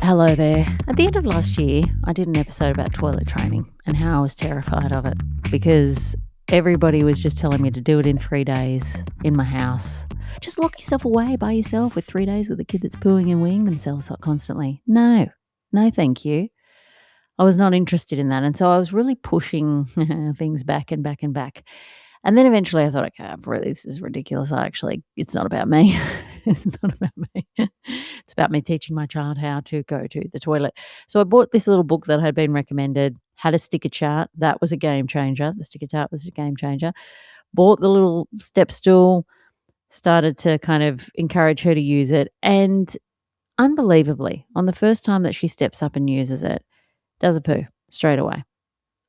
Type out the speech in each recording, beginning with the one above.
Hello there. At the end of last year, I did an episode about toilet training and how I was terrified of it because everybody was just telling me to do it in 3 days in my house. Just lock yourself away by yourself with 3 days with a kid that's pooing and weeing themselves constantly. No, no, thank you. I was not interested in that. And so I was really pushing things back and back and back. And then eventually I thought, okay, this is ridiculous. It's not about me. It's not about me. It's about me teaching my child how to go to the toilet. So I bought this little book that had been recommended, had a sticker chart. That was a game changer. The sticker chart was a game changer. Bought the little step stool, started to kind of encourage her to use it. And unbelievably, on the first time that she steps up and uses it, does a poo straight away.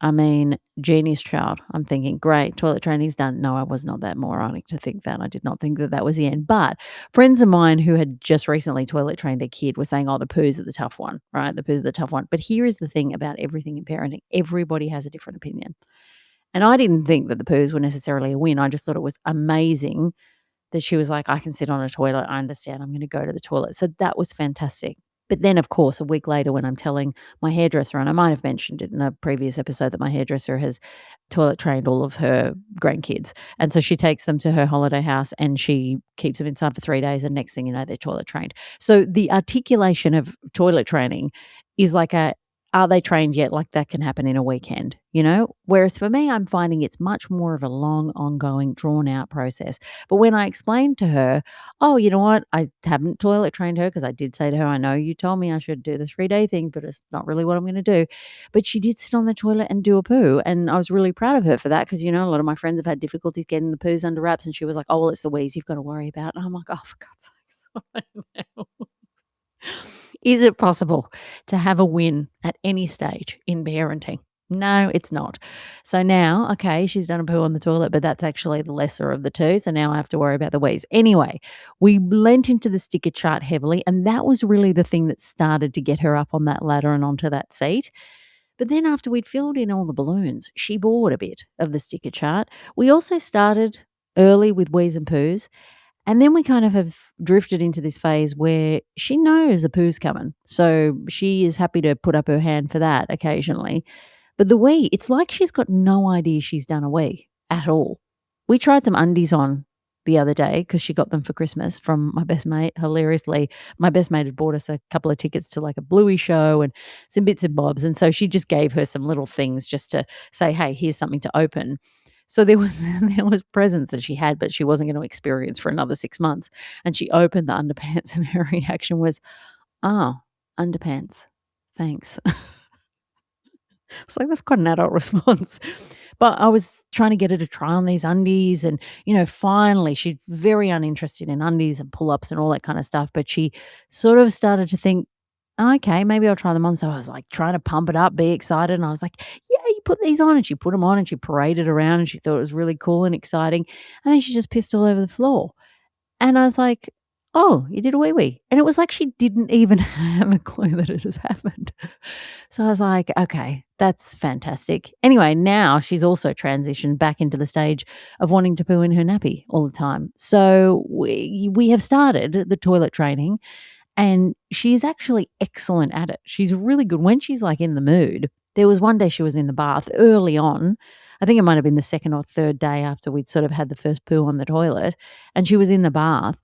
I mean, genius child. I'm thinking, great, toilet training's done. No, I was not that moronic to think that. I did not think that that was the end. But friends of mine who had just recently toilet trained their kid were saying, oh, the poos are the tough one, right? The poos are the tough one. But here is the thing about everything in parenting. Everybody has a different opinion. And I didn't think that the poos were necessarily a win. I just thought it was amazing that she was like, I can sit on a toilet. I understand. I'm going to go to the toilet. So that was fantastic. But then, of course, a week later, when I'm telling my hairdresser, and I might have mentioned it in a previous episode that my hairdresser has toilet trained all of her grandkids. And so she takes them to her holiday house and she keeps them inside for 3 days. And next thing you know, they're toilet trained. So the articulation of toilet training is like are they trained yet? Like that can happen in a weekend, Whereas for me, I'm finding it's much more of a long, ongoing, drawn out process. But when I explained to her, oh, you know what? I haven't toilet trained her because I did say to her, I know you told me I should do the 3-day thing, but it's not really what I'm going to do. But she did sit on the toilet and do a poo. And I was really proud of her for that because, a lot of my friends have had difficulties getting the poos under wraps. And she was like, oh, well, it's the wheeze you've got to worry about. And I'm like, oh, for God's sakes. Is it possible to have a win at any stage in parenting? No, it's not. So now, okay, she's done a poo on the toilet, but that's actually the lesser of the two. So now I have to worry about the wheeze. Anyway, we lent into the sticker chart heavily, and that was really the thing that started to get her up on that ladder and onto that seat. But then after we'd filled in all the balloons, she bored a bit of the sticker chart. We also started early with wheeze and poos. And then we kind of have drifted into this phase where she knows the poo's coming. So she is happy to put up her hand for that occasionally. But the wee, it's like she's got no idea she's done a wee at all. We tried some undies on the other day because she got them for Christmas from my best mate. Hilariously, my best mate had bought us a couple of tickets to like a Bluey show and some bits and bobs. And so she just gave her some little things just to say, hey, here's something to open. So there was presents that she had, but she wasn't going to experience for another 6 months. And she opened the underpants and her reaction was, oh, underpants. Thanks. I was like, that's quite an adult response. But I was trying to get her to try on these undies. And, finally, she's very uninterested in undies and pull-ups and all that kind of stuff. But she sort of started to think, okay, maybe I'll try them on. So I was like trying to pump it up, be excited. And I was like, yeah, you put these on. And she put them on and she paraded around and she thought it was really cool and exciting. And then she just pissed all over the floor. And I was like, oh, you did a wee-wee. And it was like she didn't even have a clue that it has happened. So I was like, okay, that's fantastic. Anyway, now she's also transitioned back into the stage of wanting to poo in her nappy all the time. So we have started the toilet training. And she's actually excellent at it. She's really good when she's like in the mood. There was one day she was in the bath early on. I think it might have been the second or third day after we'd sort of had the first poo on the toilet. And she was in the bath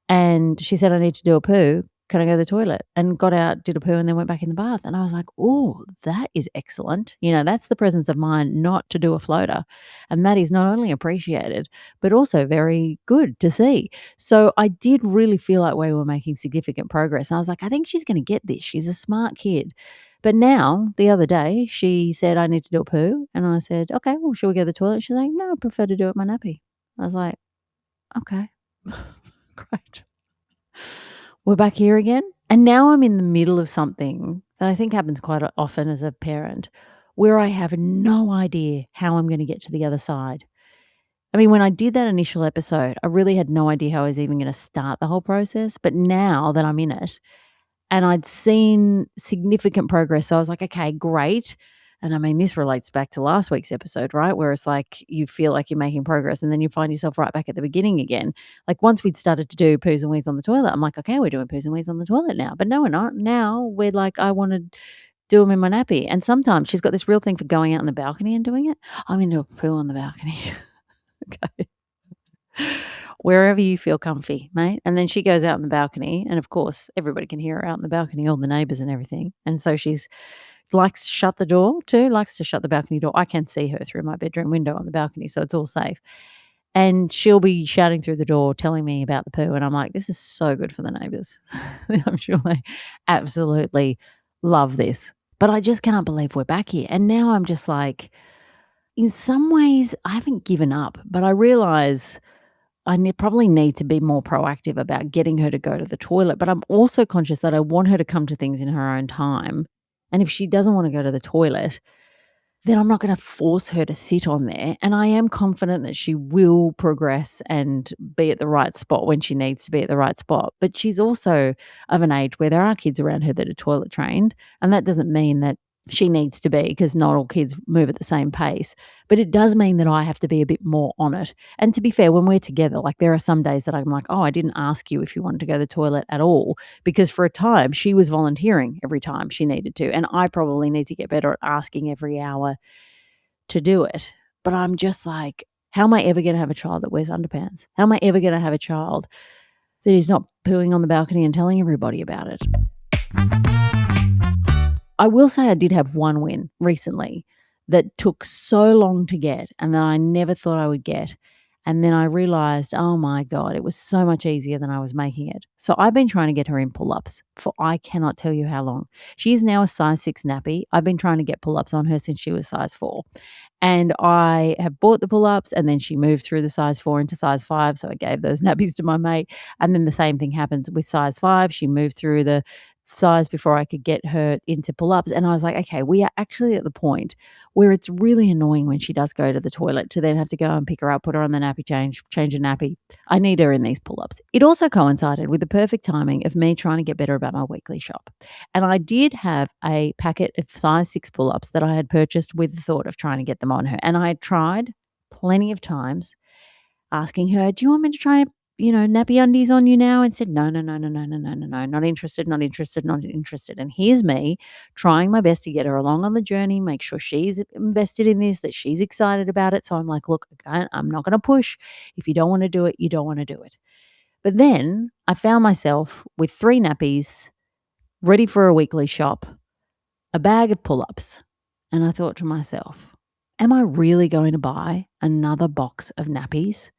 and she said, I need to do a poo. Can I go to the toilet? And got out, did a poo, and then went back in the bath. And I was like, oh, that is excellent. That's the presence of mind not to do a floater. And that is not only appreciated, but also very good to see. So I did really feel like we were making significant progress. And I was like, I think she's going to get this. She's a smart kid. But now, the other day, she said, I need to do a poo. And I said, okay, well, should we go to the toilet? She's like, no, I prefer to do it in my nappy. I was like, okay, great. We're back here again. And now I'm in the middle of something that I think happens quite often as a parent where I have no idea how I'm going to get to the other side. I mean, when I did that initial episode, I really had no idea how I was even going to start the whole process. But now that I'm in it and I'd seen significant progress, so I was like, okay, great. And I mean, this relates back to last week's episode, right? Where it's like you feel like you're making progress and then you find yourself right back at the beginning again. Like once we'd started to do poos and wees on the toilet, I'm like, okay, we're doing poos and wees on the toilet now. But no, we're not. Now we're like, I want to do them in my nappy. And sometimes she's got this real thing for going out on the balcony and doing it. I'm going to do a poo on the balcony. Okay. Wherever you feel comfy, mate. And then she goes out on the balcony. And of course, everybody can hear her out in the balcony, all the neighbors and everything. And so she's likes to shut the door too, likes to shut the balcony door. I can see her through my bedroom window on the balcony, so it's all safe. And she'll be shouting through the door, telling me about the poo. And I'm like, this is so good for the neighbors. I'm sure they absolutely love this. But I just can't believe we're back here. And now I'm just like, in some ways, I haven't given up, but I realize I probably need to be more proactive about getting her to go to the toilet. But I'm also conscious that I want her to come to things in her own time. And if she doesn't want to go to the toilet, then I'm not going to force her to sit on there. And I am confident that she will progress and be at the right spot when she needs to be at the right spot. But she's also of an age where there are kids around her that are toilet trained. And that doesn't mean that she needs to be, because not all kids move at the same pace. But it does mean that I have to be a bit more on it. And to be fair, when we're together, like there are some days that I'm like, oh, I didn't ask you if you wanted to go to the toilet at all, because for a time she was volunteering every time she needed to. And I probably need to get better at asking every hour to do it. But I'm just like, how am I ever going to have a child that wears underpants? How am I ever going to have a child that is not pooing on the balcony and telling everybody about it? I will say I did have one win recently that took so long to get and that I never thought I would get. And then I realized, oh my God, it was so much easier than I was making it. So I've been trying to get her in pull-ups for I cannot tell you how long. She is now a size 6 nappy. I've been trying to get pull-ups on her since she was size 4. And I have bought the pull-ups and then she moved through the size 4 into size 5. So I gave those nappies to my mate. And then the same thing happens with size 5. She moved through the size before I could get her into pull-ups. And I was like, okay, we are actually at the point where it's really annoying when she does go to the toilet to then have to go and pick her up, put her on the nappy change a nappy. I need her in these pull-ups. It also coincided with the perfect timing of me trying to get better about my weekly shop. And I did have a packet of size 6 pull-ups that I had purchased with the thought of trying to get them on her. And I had tried plenty of times asking her, do you want me to try nappy undies on you now? And said, no, not interested. And here's me trying my best to get her along on the journey, make sure she's invested in this, that she's excited about it. So I'm like, look, I'm not going to push. If you don't want to do it, you don't want to do it. But then I found myself with 3 nappies ready for a weekly shop, a bag of pull-ups. And I thought to myself, am I really going to buy another box of nappies?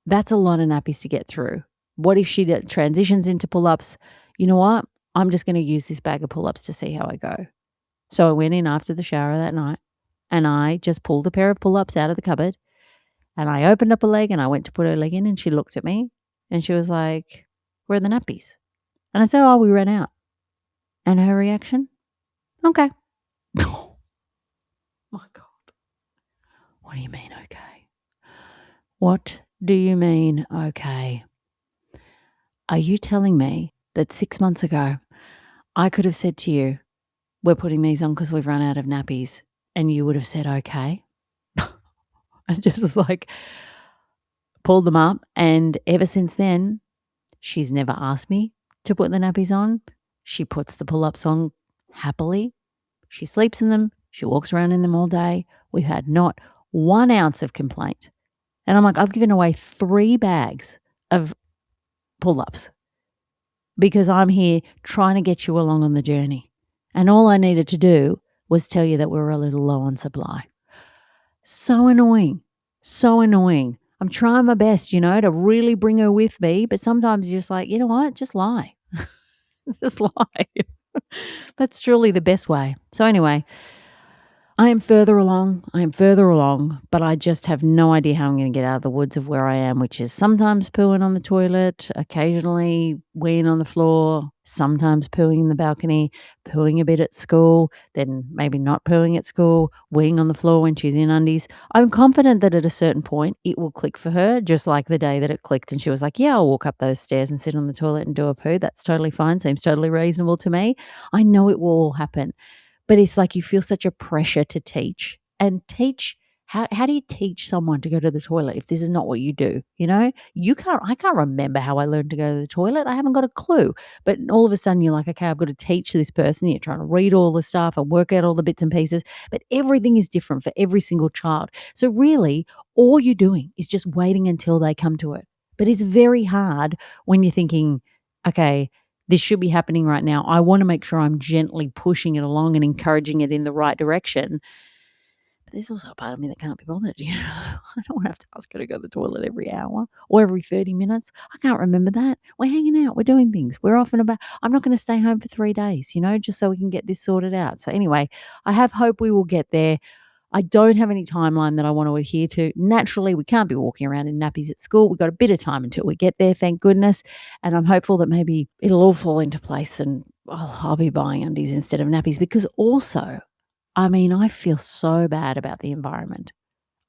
That's a lot of nappies to get through. What if she transitions into pull-ups? You know what? I'm just going to use this bag of pull-ups to see how I go. So I went in after the shower that night and I just pulled a pair of pull-ups out of the cupboard and I opened up a leg and I went to put her leg in and she looked at me and she was like, where are the nappies? And I said, oh, we ran out. And her reaction? Okay. Oh my God. What do you mean, okay? What do you mean, okay? Are you telling me that 6 months ago I could have said to you, we're putting these on because we've run out of nappies, and you would have said, okay? I just like pulled them up, and ever since then, she's never asked me to put the nappies on. She puts the pull-ups on happily. She sleeps in them. She walks around in them all day. We've had not 1 ounce of complaint. And I'm like, I've given away 3 bags of pull-ups because I'm here trying to get you along on the journey. And all I needed to do was tell you that we were a little low on supply. So annoying. So annoying. I'm trying my best, to really bring her with me. But sometimes you're just like, you know what? Just lie. Just lie. That's truly the best way. So anyway, I am further along, but I just have no idea how I'm going to get out of the woods of where I am, which is sometimes pooing on the toilet, occasionally weeing on the floor, sometimes pooing in the balcony, pooing a bit at school, then maybe not pooing at school, weeing on the floor when she's in undies. I'm confident that at a certain point it will click for her, just like the day that it clicked and she was like, yeah, I'll walk up those stairs and sit on the toilet and do a poo. That's totally fine. Seems totally reasonable to me. I know it will all happen. But it's like you feel such a pressure to teach and teach. How do you teach someone to go to the toilet if this is not what you do? I can't remember how I learned to go to the toilet. I haven't got a clue. But all of a sudden you're like, okay, I've got to teach this person. You're trying to read all the stuff and work out all the bits and pieces. But everything is different for every single child. So really, all you're doing is just waiting until they come to it. But it's very hard when you're thinking, okay, this should be happening right now. I want to make sure I'm gently pushing it along and encouraging it in the right direction. But there's also a part of me that can't be bothered. I don't want to have to ask her to go to the toilet every hour or every 30 minutes. I can't remember that. We're hanging out. We're doing things. We're off and about. I'm not going to stay home for 3 days, just so we can get this sorted out. So anyway, I have hope we will get there. I don't have any timeline that I want to adhere to. Naturally, we can't be walking around in nappies at school. We've got a bit of time until we get there, thank goodness. And I'm hopeful that maybe it'll all fall into place and I'll be buying undies instead of nappies, because also, I feel so bad about the environment.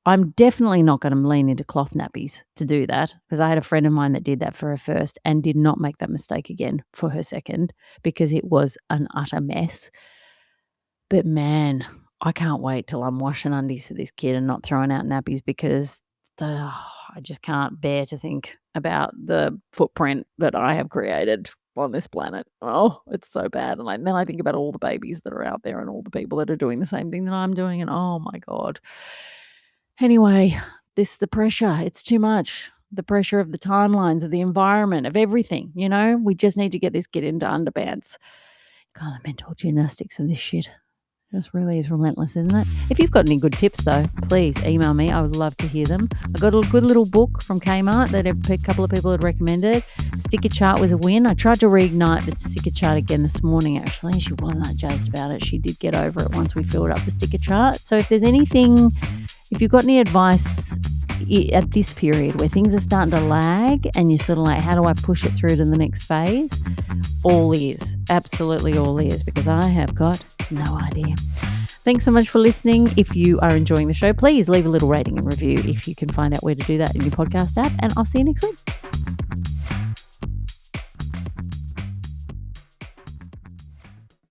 I'm definitely not going to lean into cloth nappies to do that, because I had a friend of mine that did that for her first and did not make that mistake again for her second, because it was an utter mess. But man, I can't wait till I'm washing undies for this kid and not throwing out nappies, because I just can't bear to think about the footprint that I have created on this planet. Oh, it's so bad. And then I think about all the babies that are out there and all the people that are doing the same thing that I'm doing. And oh my God. Anyway, the pressure, it's too much. The pressure of the timelines, of the environment, of everything, we just need to get this kid into underpants. God, the mental gymnastics of this shit. Just really is relentless, isn't it? If you've got any good tips, though, please email me. I would love to hear them. I got a good little book from Kmart that a couple of people had recommended. Sticker chart was a win. I tried to reignite the sticker chart again this morning, actually. She wasn't that jazzed about it. She did get over it once we filled up the sticker chart. So if you've got any advice at this period where things are starting to lag and you're sort of like, how do I push it through to the next phase? All ears, absolutely all ears, because I have got no idea. Thanks so much for listening. If you are enjoying the show, please leave a little rating and review if you can find out where to do that in your podcast app, and I'll see you next week.